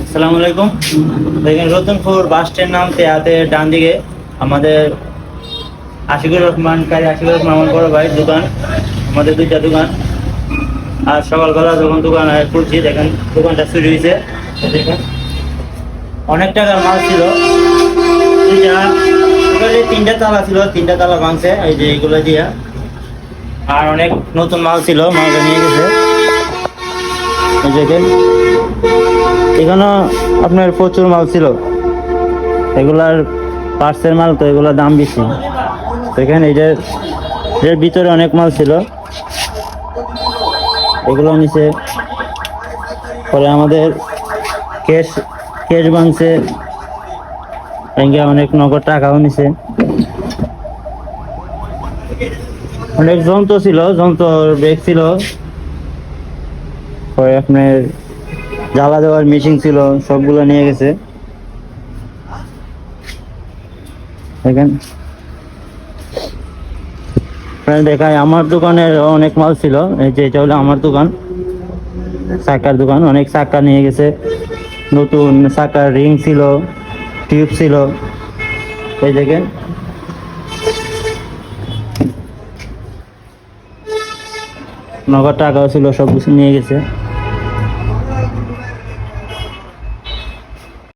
আসসালামু আলাইকুম। দেখেন রতনপুর বাস স্ট্যান্ড নামতে হাতে ডান দিকে আমাদের আশিকুর রহমান আমার বড় ভাই দোকান। আমাদের দুইটা দোকান। আর সকালবেলা যখন দোকান খুলছি দেখেন দোকানটা চুরি হয়েছে। দেখেন অনেক টাকার মাল ছিল। তিনটা তালা ছিল, তিনটা তালা ভাঙছে এই যে এইগুলো দিয়া। আর অনেক নতুন মাল ছিল, মালটা নিয়ে গেছে। এই দেখেন এখানে আপনার প্রচুর মাল ছিল, এগুলার পার্সের মাল, তো এগুলোর দাম বেশি। দেখেন এর ভিতরে অনেক মাল ছিল, এগুলো নিচে পরে আমাদের ক্যাশ ক্যাশ ভাঙছে, অনেক নগদ টাকাও নিছে। অনেক যন্ত্র ছিল, যন্ত্র ব্রেক ছিল, পরে আপনার জ্বালা দেওয়ার মেশিন ছিল, সবগুলো নিয়ে গেছে। দেখেন দেখায় আমার দোকানের অনেক মাল ছিল। এই যে এটা হলো আমার দোকান, চাকার দোকান। অনেক চাকা নিয়ে গেছে, নতুন চাকার রিং ছিল, টিউব ছিল। এই দেখেন নগদ টাকাও ছিল, সব কিছু নিয়ে গেছে।